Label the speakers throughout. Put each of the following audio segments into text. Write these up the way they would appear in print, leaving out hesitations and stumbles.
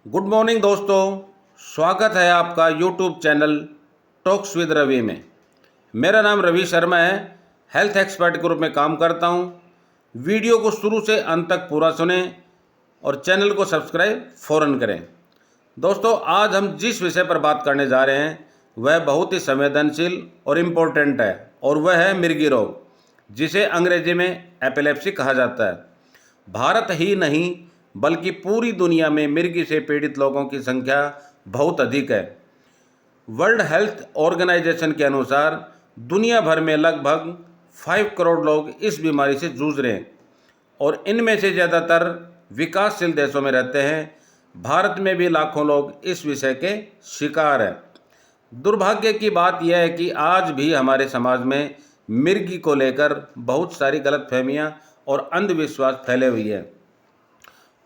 Speaker 1: Good morning दोस्तों, स्वागत है आपका YouTube channel talks with Ravi में। मेरा नाम रवि शर्मा है, हेल्थ एक्सपर्ट के रूप में काम करता हूं। वीडियो को शुरू से अंत तक पूरा सुनें और चैनल को सब्सक्राइब फ़ौरन करें। दोस्तों, आज हम जिस विषय पर बात करने जा रहे हैं वह बहुत ही संवेदनशील और इम्पोर्टेंट है, और वह है मिर्गी रोग, जिसे अंग्रेजी में एपिलेप्सी कहा जाता है। भारत ही नहीं बल्कि पूरी दुनिया में मिर्गी से पीड़ित लोगों की संख्या बहुत अधिक है। वर्ल्ड हेल्थ ऑर्गेनाइजेशन के अनुसार दुनिया भर में लगभग 5 करोड़ लोग इस बीमारी से जूझ रहे हैं, और इनमें से ज़्यादातर विकासशील देशों में रहते हैं। भारत में भी लाखों लोग इस विषय के शिकार हैं। दुर्भाग्य की बात यह है कि आज भी हमारे समाज में मिर्गी को लेकर बहुत सारी गलतफहमियां और अंधविश्वास फैले हुए हैं।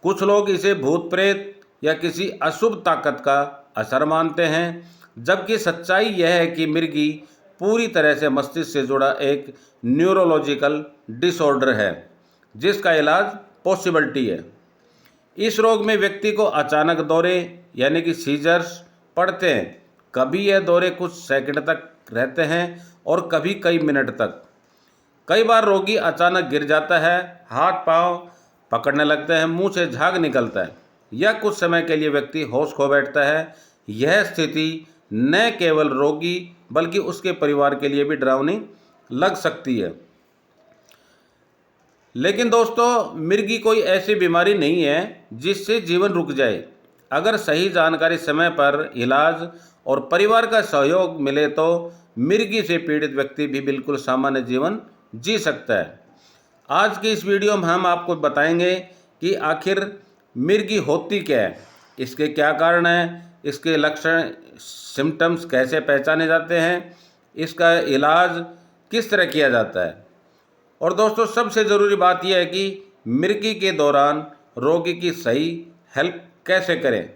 Speaker 1: कुछ लोग इसे भूत प्रेत या किसी अशुभ ताकत का असर मानते हैं, जबकि सच्चाई यह है कि मिर्गी पूरी तरह से मस्तिष्क से जुड़ा एक न्यूरोलॉजिकल डिसऑर्डर है, जिसका इलाज पॉसिबिलिटी है। इस रोग में व्यक्ति को अचानक दौरे यानी कि सीजर्स पड़ते हैं। कभी यह दौरे कुछ सेकंड तक रहते हैं और कभी कई मिनट तक। कई बार रोगी अचानक गिर जाता है, हाथ पांव पकड़ने लगते हैं, मुंह से झाग निकलता है, या कुछ समय के लिए व्यक्ति होश खो बैठता है। यह स्थिति न केवल रोगी बल्कि उसके परिवार के लिए भी डरावनी लग सकती है। लेकिन दोस्तों, मिर्गी कोई ऐसी बीमारी नहीं है जिससे जीवन रुक जाए। अगर सही जानकारी, समय पर इलाज और परिवार का सहयोग मिले तो मिर्गी से पीड़ित व्यक्ति भी बिल्कुल सामान्य जीवन जी सकता है। आज की इस वीडियो में हम आपको बताएंगे कि आखिर मिर्गी होती क्या है, इसके क्या कारण हैं, इसके लक्षण सिम्टम्स कैसे पहचाने जाते हैं, इसका इलाज किस तरह किया जाता है, और दोस्तों सबसे ज़रूरी बात यह है कि मिर्गी के दौरान रोगी की सही हेल्प कैसे करें।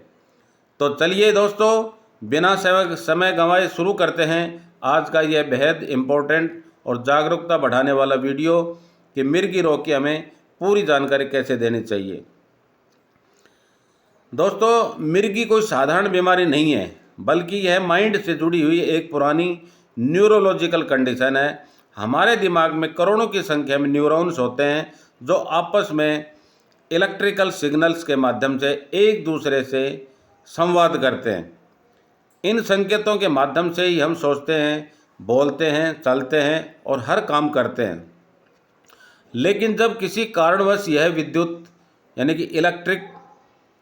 Speaker 1: तो चलिए दोस्तों, बिना समय गंवाए शुरू करते हैं आज का यह बेहद इम्पोर्टेंट और जागरूकता बढ़ाने वाला वीडियो कि मिर्गी रोग की हमें पूरी जानकारी कैसे देनी चाहिए। दोस्तों, मिर्गी कोई साधारण बीमारी नहीं है, बल्कि यह माइंड से जुड़ी हुई एक पुरानी न्यूरोलॉजिकल कंडीशन है। हमारे दिमाग में करोड़ों की संख्या में न्यूरॉन्स होते हैं जो आपस में इलेक्ट्रिकल सिग्नल्स के माध्यम से एक दूसरे से संवाद करते हैं। इन संकेतों के माध्यम से ही हम सोचते हैं, बोलते हैं, चलते हैं और हर काम करते हैं। लेकिन जब किसी कारणवश यह विद्युत यानी कि इलेक्ट्रिक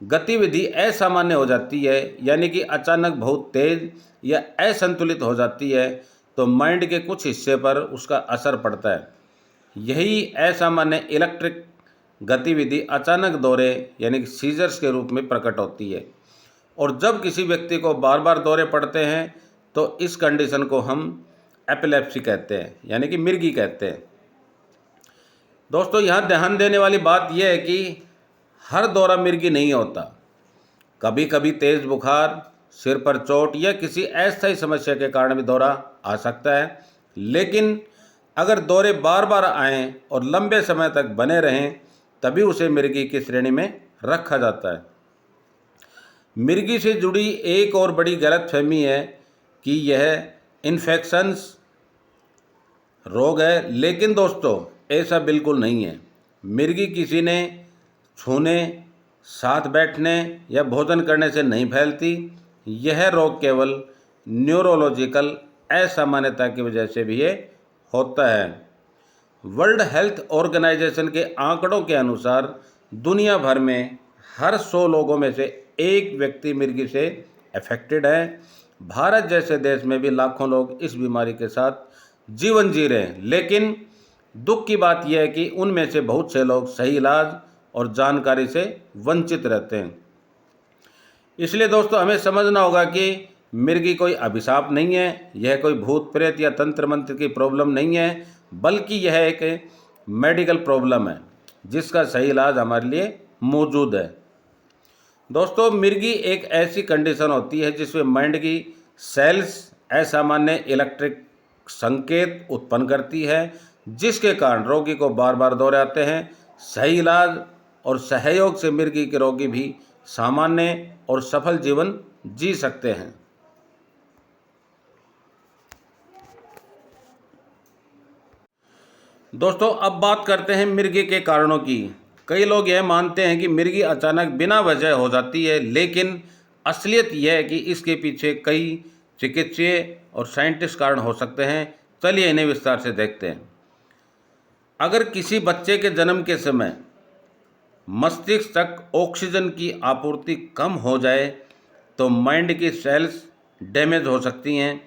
Speaker 1: गतिविधि असामान्य हो जाती है, यानी कि अचानक बहुत तेज या असंतुलित हो जाती है, तो माइंड के कुछ हिस्से पर उसका असर पड़ता है। यही असामान्य इलेक्ट्रिक गतिविधि अचानक दौरे यानी कि सीजर्स के रूप में प्रकट होती है। और जब किसी व्यक्ति को बार बार दौरे पड़ते हैं तो इस कंडीशन को हम एपिलेप्सी कहते हैं, यानी कि मिर्गी कहते हैं। दोस्तों, यहाँ ध्यान देने वाली बात यह है कि हर दौरा मिर्गी नहीं होता। कभी कभी तेज़ बुखार, सिर पर चोट या किसी अस्थायी समस्या के कारण भी दौरा आ सकता है। लेकिन अगर दौरे बार बार आएँ और लंबे समय तक बने रहें, तभी उसे मिर्गी की श्रेणी में रखा जाता है। मिर्गी से जुड़ी एक और बड़ी गलतफहमी है कि यह इन्फेक्शंस रोग है, लेकिन दोस्तों ऐसा बिल्कुल नहीं है। मिर्गी किसी ने छूने, साथ बैठने या भोजन करने से नहीं फैलती। यह रोग केवल न्यूरोलॉजिकल असामान्यता की वजह से भी ये होता है। वर्ल्ड हेल्थ ऑर्गेनाइजेशन के आंकड़ों के अनुसार दुनिया भर में हर 100 लोगों में से एक व्यक्ति मिर्गी से अफेक्टेड है। भारत जैसे देश में भी लाखों लोग इस बीमारी के साथ जीवन जी रहे हैं, लेकिन दुख की बात यह है कि उनमें से बहुत से लोग सही इलाज और जानकारी से वंचित रहते हैं। इसलिए दोस्तों, हमें समझना होगा कि मिर्गी कोई अभिशाप नहीं है, यह कोई भूत प्रेत या तंत्र मंत्र की प्रॉब्लम नहीं है, बल्कि यह एक मेडिकल प्रॉब्लम है जिसका सही इलाज हमारे लिए मौजूद है। दोस्तों, मिर्गी एक ऐसी कंडीशन होती है जिसमें माइंड की सेल्स असामान्य इलेक्ट्रिक संकेत उत्पन्न करती है, जिसके कारण रोगी को बार बार दौरे आते हैं। सही इलाज और सहयोग से मिर्गी के रोगी भी सामान्य और सफल जीवन जी सकते हैं। दोस्तों, अब बात करते हैं मिर्गी के कारणों की। कई लोग यह मानते हैं कि मिर्गी अचानक बिना वजह हो जाती है, लेकिन असलियत यह है कि इसके पीछे कई चिकित्सीय और साइंटिस्ट कारण हो सकते हैं। चलिए इन्हें विस्तार से देखते हैं। अगर किसी बच्चे के जन्म के समय मस्तिष्क तक ऑक्सीजन की आपूर्ति कम हो जाए तो माइंड की सेल्स डैमेज हो सकती हैं।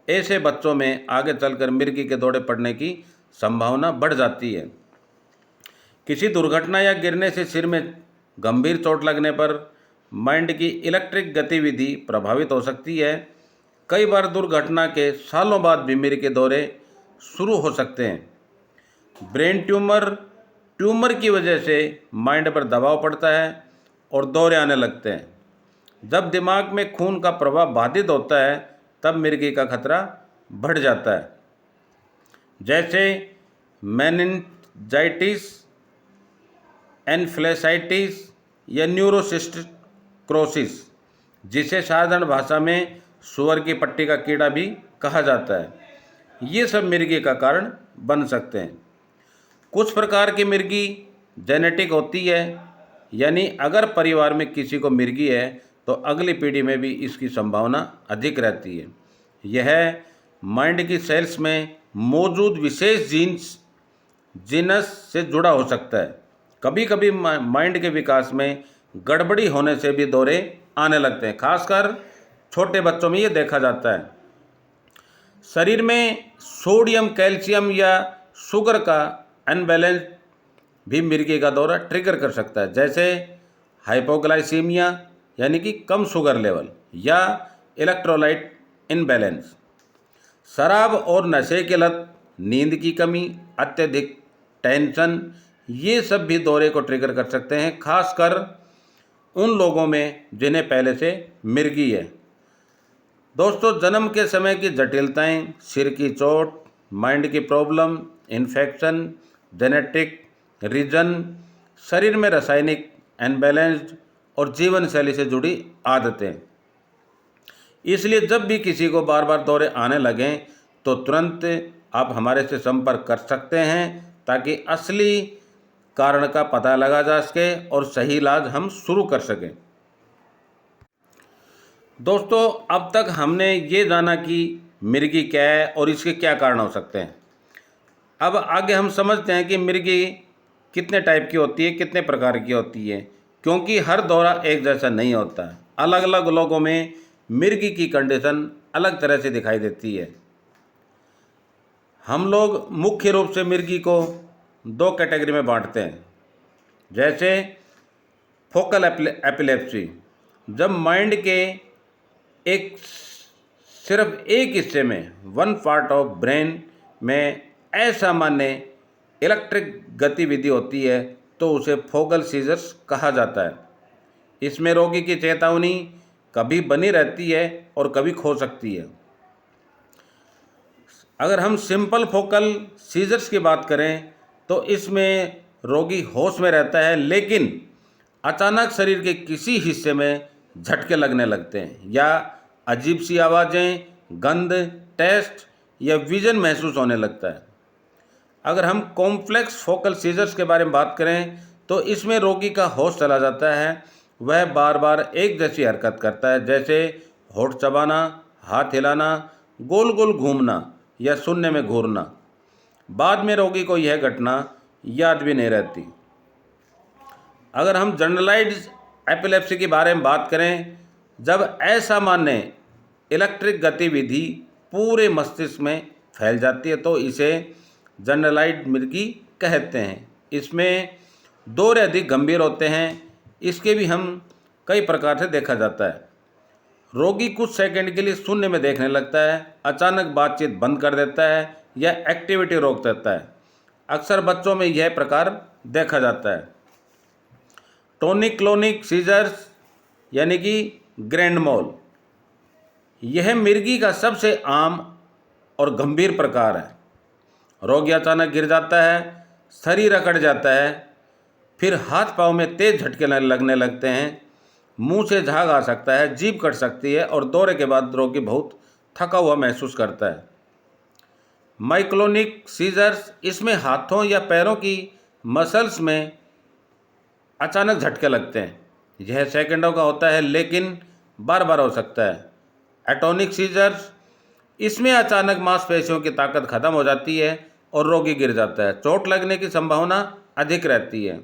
Speaker 1: ऐसे बच्चों में आगे चलकर मिर्गी के दौरे पड़ने की संभावना बढ़ जाती है। किसी दुर्घटना या गिरने से सिर में गंभीर चोट लगने पर माइंड की इलेक्ट्रिक गतिविधि प्रभावित हो सकती है। कई बार दुर्घटना के सालों बाद भी मिर्गी के दौरे शुरू हो सकते हैं। ब्रेन ट्यूमर की वजह से माइंड पर दबाव पड़ता है और दौरे आने लगते हैं। जब दिमाग में खून का प्रवाह बाधित होता है तब मिर्गी का खतरा बढ़ जाता है, जैसे मेनिंजाइटिस, एन्फ्लेसाइटिस या न्यूरोसिस्टिक्रोसिस, जिसे साधारण भाषा में सुअर की पट्टी का कीड़ा भी कहा जाता है। ये सब मिर्गी का कारण बन सकते हैं। कुछ प्रकार की मिर्गी जेनेटिक होती है, यानी अगर परिवार में किसी को मिर्गी है तो अगली पीढ़ी में भी इसकी संभावना अधिक रहती है। यह माइंड की सेल्स में मौजूद विशेष जीनस से जुड़ा हो सकता है। कभी कभी माइंड के विकास में गड़बड़ी होने से भी दौरे आने लगते हैं, खासकर छोटे बच्चों में ये देखा जाता है। शरीर में सोडियम, कैल्शियम या शुगर का अनबैलेंस भी मिर्गी का दौरा ट्रिगर कर सकता है, जैसे हाइपोग्लाइसीमिया यानी कि कम शुगर लेवल या इलेक्ट्रोलाइट इनबैलेंस। शराब और नशे की लत, नींद की कमी, अत्यधिक टेंशन, ये सब भी दौरे को ट्रिगर कर सकते हैं, खासकर उन लोगों में जिन्हें पहले से मिर्गी है। दोस्तों, जन्म के समय की जटिलताएं, सिर की चोट, माइंड की प्रॉब्लम, इन्फेक्शन, जेनेटिक रीजन, शरीर में रासायनिक अनबैलेंस्ड और जीवन शैली से जुड़ी आदतें। इसलिए जब भी किसी को बार बार दौरे आने लगें तो तुरंत आप हमारे से संपर्क कर सकते हैं, ताकि असली कारण का पता लगा जा सके और सही इलाज हम शुरू कर सकें। दोस्तों, अब तक हमने ये जाना कि मिर्गी क्या है और इसके क्या कारण हो सकते हैं। अब आगे हम समझते हैं कि मिर्गी कितने टाइप की होती है, कितने प्रकार की होती है, क्योंकि हर दौरा एक जैसा नहीं होता है। अलग अलग लोगों में मिर्गी की कंडीशन अलग तरह से दिखाई देती है। हम लोग मुख्य रूप से मिर्गी को दो कैटेगरी में बांटते हैं, जैसे फोकल एपिलेप्सी, जब माइंड के सिर्फ एक हिस्से में, वन पार्ट ऑफ ब्रेन में असामान्य इलेक्ट्रिक गतिविधि होती है तो उसे फोकल सीजर्स कहा जाता है। इसमें रोगी की चेतावनी कभी बनी रहती है और कभी खो सकती है। अगर हम सिंपल फोकल सीजर्स की बात करें तो इसमें रोगी होश में रहता है, लेकिन अचानक शरीर के किसी हिस्से में झटके लगने लगते हैं या अजीब सी आवाज़ें, गंध, टेस्ट या विजन महसूस होने लगता है। अगर हम कॉम्प्लेक्स फोकल सीजर्स के बारे में बात करें तो इसमें रोगी का होश चला जाता है। वह बार बार एक जैसी हरकत करता है, जैसे होठ चबाना, हाथ हिलाना, गोल गोल घूमना या सुनने में घूरना। बाद में रोगी को यह घटना याद भी नहीं रहती। अगर हम जनरलाइज्ड एपिलेप्सी के बारे में बात करें, जब असामान्य इलेक्ट्रिक गतिविधि पूरे मस्तिष्क में फैल जाती है तो इसे जनरलाइज्ड मिर्गी कहते हैं। इसमें दौरे अधिक गंभीर होते हैं। इसके भी हम कई प्रकार से देखा जाता है। रोगी कुछ सेकंड के लिए शून्य में देखने लगता है, अचानक बातचीत बंद कर देता है या एक्टिविटी रोक देता है। अक्सर बच्चों में यह प्रकार देखा जाता है। टोनिक क्लोनिक सीजर्स यानी कि ग्रैंड मॉल, यह मिर्गी का सबसे आम और गंभीर प्रकार है। रोगी अचानक गिर जाता है, शरीर अकड़ जाता है, फिर हाथ पांव में तेज झटके लगने लगते हैं, मुंह से झाग आ सकता है, जीभ कट सकती है और दौरे के बाद रोगी बहुत थका हुआ महसूस करता है। माइक्लोनिक सीजर्स, इसमें हाथों या पैरों की मसल्स में अचानक झटके लगते हैं। यह सेकंडों का होता है लेकिन बार बार हो सकता है। एटोनिक सीजर्स, इसमें अचानक मांसपेशियों की ताकत खत्म हो जाती है और रोगी गिर जाता है। चोट लगने की संभावना अधिक रहती है।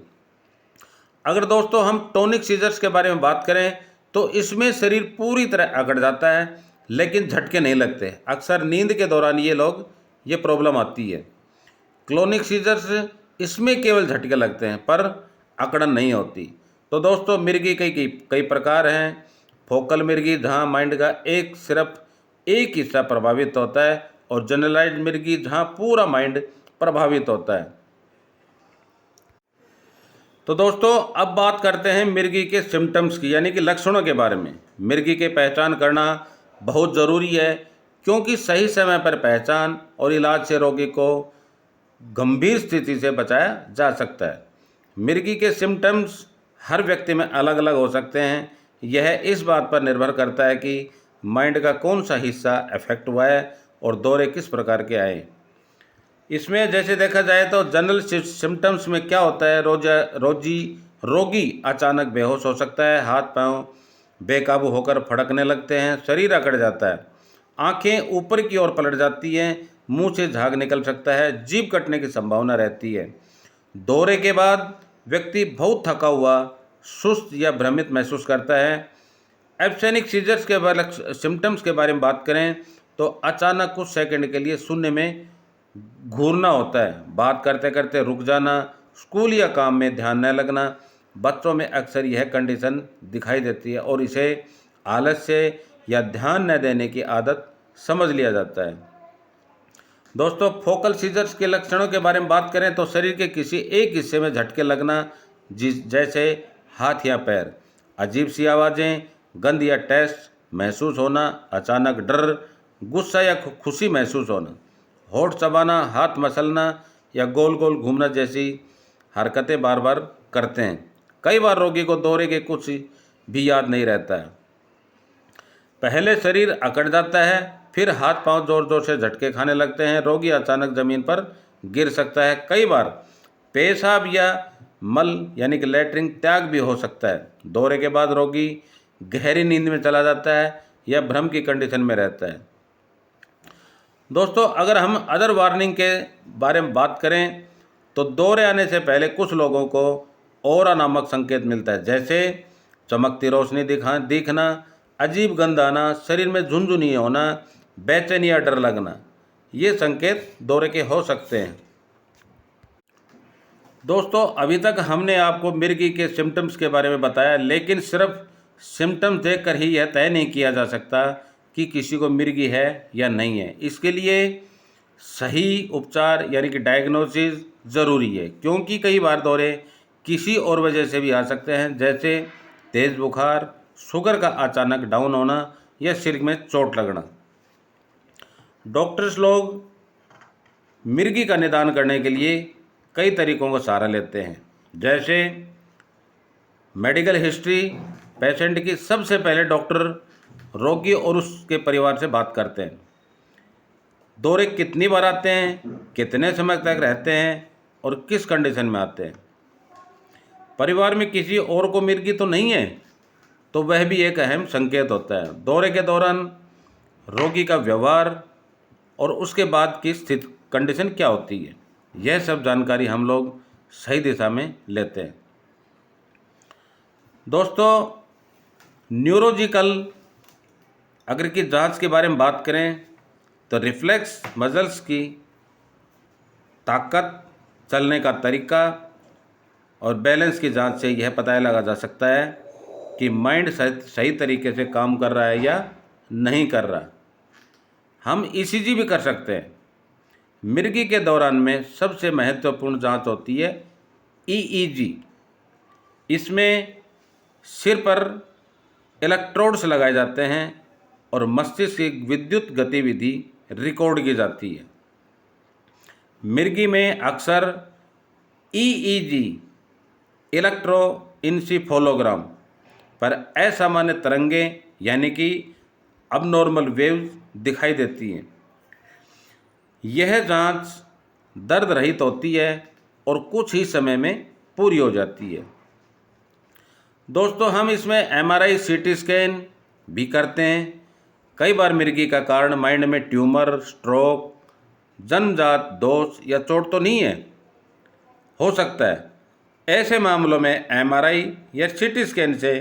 Speaker 1: अगर दोस्तों हम टोनिक सीजर्स के बारे में बात करें तो इसमें शरीर पूरी तरह अकड़ जाता है लेकिन झटके नहीं लगते। अक्सर नींद के दौरान ये प्रॉब्लम आती है। क्लोनिक सीजर्स, इसमें केवल झटके लगते हैं पर अकड़न नहीं होती। तो दोस्तों मिर्गी कई प्रकार हैं। फोकल मिर्गी, जहाँ माइंड का सिर्फ एक हिस्सा प्रभावित होता है, और जनरलाइज्ड मिर्गी, जहाँ पूरा माइंड प्रभावित होता है। तो दोस्तों अब बात करते हैं मिर्गी के सिम्टम्स की, यानी कि लक्षणों के बारे में। मिर्गी की पहचान करना बहुत ज़रूरी है क्योंकि सही समय पर पहचान और इलाज से रोगी को गंभीर स्थिति से बचाया जा सकता है। मिर्गी के सिम्टम्स हर व्यक्ति में अलग अलग हो सकते हैं। यह इस बात पर निर्भर करता है कि माइंड का कौन सा हिस्सा अफेक्ट हुआ है और दौरे किस प्रकार के आए। इसमें जैसे देखा जाए तो जनरल सिम्टम्स में क्या होता है, रोगी अचानक बेहोश हो सकता है, हाथ पांव बेकाबू होकर फड़कने लगते हैं, शरीर अकड़ जाता है, आंखें ऊपर की ओर पलट जाती हैं, मुंह से झाग निकल सकता है, जीभ कटने की संभावना रहती है। दौरे के बाद व्यक्ति बहुत थका हुआ, सुस्त या भ्रमित महसूस करता है। एब्सेनिक सीजर्स के सिम्टम्स के बारे में बात करें तो अचानक कुछ सेकंड के लिए शून्य में घूरना होता है, बात करते करते रुक जाना, स्कूल या काम में ध्यान न लगना। बच्चों में अक्सर यह कंडीशन दिखाई देती है और इसे आलस्य या ध्यान न देने की आदत समझ लिया जाता है। दोस्तों फोकल सीजर्स के लक्षणों के बारे में बात करें तो शरीर के किसी एक हिस्से में झटके लगना, जैसे हाथ या पैर, अजीब सी आवाज़ें, गंध या टेस्ट महसूस होना, अचानक डर, गुस्सा या खुशी महसूस होना, होठ चबाना, हाथ मसलना या गोल गोल घूमना जैसी हरकतें बार बार करते हैं। कई बार रोगी को दौरे के कुछ भी याद नहीं रहता है। पहले शरीर अकड़ जाता है, फिर हाथ पांव जोर जोर से झटके खाने लगते हैं, रोगी अचानक जमीन पर गिर सकता है। कई बार पेशाब या मल यानी कि लैट्रिन त्याग भी हो सकता है। दौरे के बाद रोगी गहरी नींद में चला जाता है या भ्रम की कंडीशन में रहता है। दोस्तों अगर हम अदर वार्निंग के बारे में बात करें तो दौरे आने से पहले कुछ लोगों को ऑरा नामक संकेत मिलता है, जैसे चमकती रोशनी दिखना, अजीब गंध आना, शरीर में झुनझुनी होना, बेचैनी या डर लगना। ये संकेत दौरे के हो सकते हैं। दोस्तों अभी तक हमने आपको मिर्गी के सिम्टम्स के बारे में बताया, लेकिन सिर्फ सिम्टम्स देखकर ही यह तय नहीं किया जा सकता कि किसी को मिर्गी है या नहीं है। इसके लिए सही उपचार यानी कि डायग्नोसिस ज़रूरी है, क्योंकि कई बार दौरे किसी और वजह से भी आ सकते हैं, जैसे तेज़ बुखार, शुगर का अचानक डाउन होना या सिर में चोट लगना। डॉक्टर्स लोग मिर्गी का निदान करने के लिए कई तरीकों का सहारा लेते हैं, जैसे मेडिकल हिस्ट्री। पेशेंट की सबसे पहले डॉक्टर रोगी और उसके परिवार से बात करते हैं। दौरे कितनी बार आते हैं, कितने समय तक रहते हैं और किस कंडीशन में आते हैं। परिवार में किसी और को मिर्गी तो नहीं है, तो वह भी एक अहम संकेत होता है। दौरे के दौरान रोगी का व्यवहार और उसके बाद की स्थिति कंडीशन क्या होती है, यह सब जानकारी हम लोग सही दिशा में लेते हैं। दोस्तों न्यूरोलॉजिकल अगर की जांच के बारे में बात करें तो रिफ्लेक्स मसल्स की ताकत, चलने का तरीका और बैलेंस की जांच से यह पता लगा जा सकता है कि माइंड सही तरीके से काम कर रहा है या नहीं कर रहा। हम ईसीजी भी कर सकते हैं। मिर्गी के दौरान में सबसे महत्वपूर्ण जांच होती है ईईजी। इसमें सिर पर इलेक्ट्रोड्स लगाए जाते हैं और मस्तिष्क की विद्युत गतिविधि रिकॉर्ड की जाती है। मिर्गी में अक्सर ईईजी, इलेक्ट्रोइंसिफोलोग्राम पर असामान्य तरंगें यानी कि अबनॉर्मल वेव्स दिखाई देती हैं। यह जांच दर्द रहित होती है और कुछ ही समय में पूरी हो जाती है। दोस्तों, हम इसमें एमआरआई, सीटी स्कैन भी करते हैं। कई बार मिर्गी का कारण माइंड में ट्यूमर, स्ट्रोक, जन्मजात दोष या चोट तो नहीं है, हो सकता है। ऐसे मामलों में एमआरआई या सीटी स्कैन से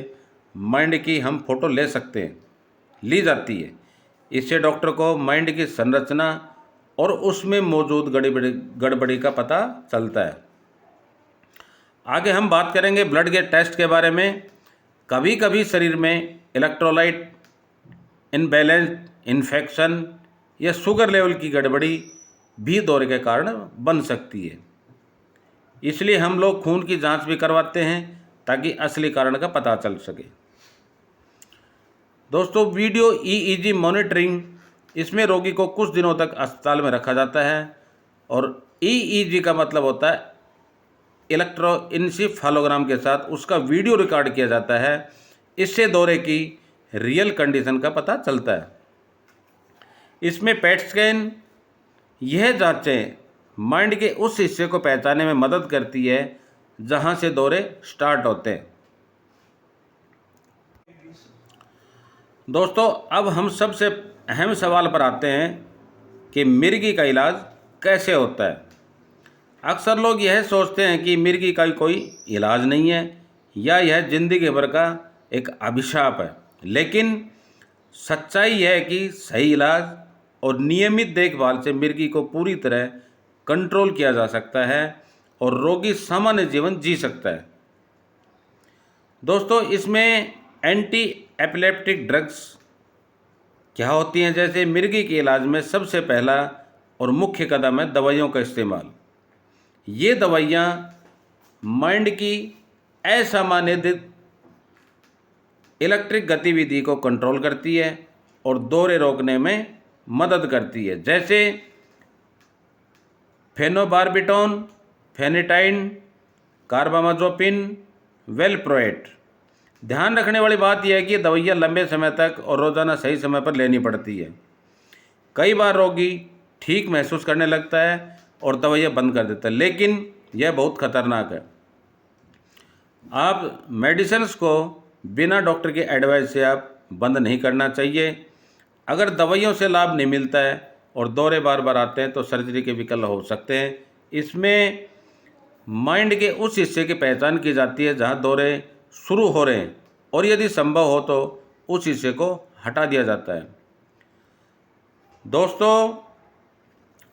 Speaker 1: माइंड की हम फोटो ले सकते हैं, ली जाती है। इससे डॉक्टर को माइंड की संरचना और उसमें मौजूद गड़बड़ी का पता चलता है। आगे हम बात करेंगे ब्लड के टेस्ट के बारे में। कभी कभी शरीर में इलेक्ट्रोलाइट इनबैलेंस, इन्फेक्शन या शुगर लेवल की गड़बड़ी भी दौरे के कारण बन सकती है। इसलिए हम लोग खून की जांच भी करवाते हैं ताकि असली कारण का पता चल सके। दोस्तों, वीडियो ईईजी मॉनिटरिंग, इसमें रोगी को कुछ दिनों तक अस्पताल में रखा जाता है और ईईजी का मतलब होता है इलेक्ट्रोइंसेफेलोग्राम के साथ उसका वीडियो रिकॉर्ड किया जाता है। इससे दौरे की रियल कंडीशन का पता चलता है। इसमें पेट स्कैन, यह जांचें माइंड के उस हिस्से को पहचानने में मदद करती है जहां से दौरे स्टार्ट होते हैं। दोस्तों, अब हम सबसे अहम सवाल पर आते हैं कि मिर्गी का इलाज कैसे होता है। अक्सर लोग यह सोचते हैं कि मिर्गी का कोई इलाज नहीं है या यह जिंदगी भर का एक अभिशाप है, लेकिन सच्चाई यह है कि सही इलाज और नियमित देखभाल से मिर्गी को पूरी तरह कंट्रोल किया जा सकता है और रोगी सामान्य जीवन जी सकता है। दोस्तों, इसमें एंटी एपिलेप्टिक ड्रग्स क्या होती हैं, जैसे मिर्गी के इलाज में सबसे पहला और मुख्य कदम है दवाइयों का इस्तेमाल। ये दवाइयाँ माइंड की असामान्य इलेक्ट्रिक गतिविधि को कंट्रोल करती है और दौरे रोकने में मदद करती है, जैसे फेनोबार्बिटोन, फेनिटाइन, कार्बामाजोपिन, वेलप्रोएट। ध्यान रखने वाली बात यह है कि दवाइयाँ लंबे समय तक और रोज़ाना सही समय पर लेनी पड़ती है। कई बार रोगी ठीक महसूस करने लगता है और दवाइयाँ बंद कर देता है, लेकिन यह बहुत खतरनाक है। आप मेडिसिन्स को बिना डॉक्टर के एडवाइस से आप बंद नहीं करना चाहिए। अगर दवाइयों से लाभ नहीं मिलता है और दौरे बार बार आते हैं तो सर्जरी के विकल्प हो सकते हैं। इसमें माइंड के उस हिस्से की पहचान की जाती है जहां दौरे शुरू हो रहे हैं और यदि संभव हो तो उस हिस्से को हटा दिया जाता है। दोस्तों,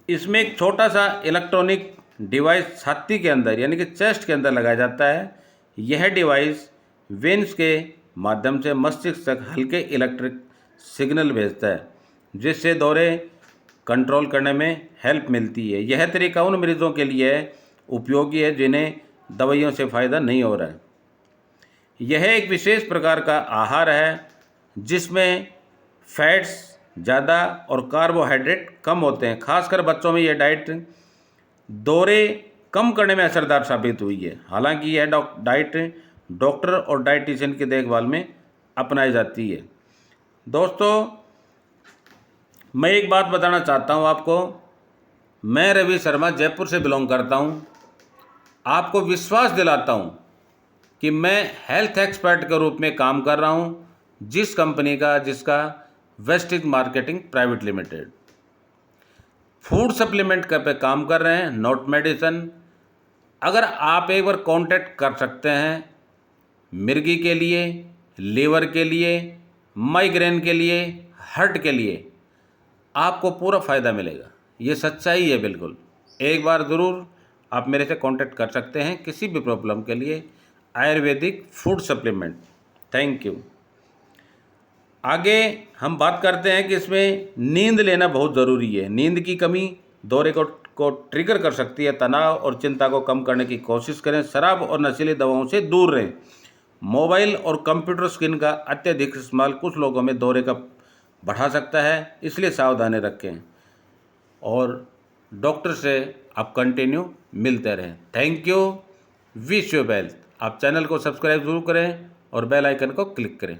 Speaker 1: इसमें एक छोटा सा इलेक्ट्रॉनिक डिवाइस छाती के अंदर यानी कि चेस्ट के अंदर लगाया जाता है। यह डिवाइस वेन्स के माध्यम से मस्तिष्क तक हल्के इलेक्ट्रिक सिग्नल भेजता है, जिससे दौरे कंट्रोल करने में हेल्प मिलती है। यह तरीका उन मरीजों के लिए उपयोगी है जिन्हें दवाइयों से फ़ायदा नहीं हो रहा है। यह एक विशेष प्रकार का आहार है जिसमें फैट्स ज़्यादा और कार्बोहाइड्रेट कम होते हैं। खासकर बच्चों में यह डाइट दौरे कम करने में असरदार साबित हुई है। हालांकि यह डाइट डॉक्टर और डाइटिशियन की देखभाल में अपनाई जाती है। दोस्तों, मैं एक बात बताना चाहता हूं आपको। मैं रवि शर्मा जयपुर से बिलोंग करता हूं। आपको विश्वास दिलाता हूं कि मैं हेल्थ एक्सपर्ट के रूप में काम कर रहा हूं, जिस कंपनी का जिसका Vestige marketing private limited food supplement पे काम कर रहे हैं, नॉट मेडिसिन। अगर आप एक बार कांटेक्ट कर सकते हैं मिर्गी के लिए, लीवर के लिए, माइग्रेन के लिए, हार्ट के लिए, आपको पूरा फ़ायदा मिलेगा। ये सच्चाई है बिल्कुल। एक बार ज़रूर आप मेरे से कांटेक्ट कर सकते हैं किसी भी प्रॉब्लम के लिए। Ayurvedic food supplement. Thank you. आगे हम बात करते हैं कि इसमें नींद लेना बहुत ज़रूरी है। नींद की कमी दौरे को ट्रिगर कर सकती है। तनाव और चिंता को कम करने की कोशिश करें। शराब और नशीली दवाओं से दूर रहें। मोबाइल और कंप्यूटर स्क्रीन का अत्यधिक इस्तेमाल कुछ लोगों में दौरे का बढ़ा सकता है, इसलिए सावधानी रखें और डॉक्टर से आप कंटिन्यू मिलते रहें। Thank you. Wish you wealth. आप चैनल को सब्सक्राइब जरूर करें और बेल आइकन को क्लिक करें।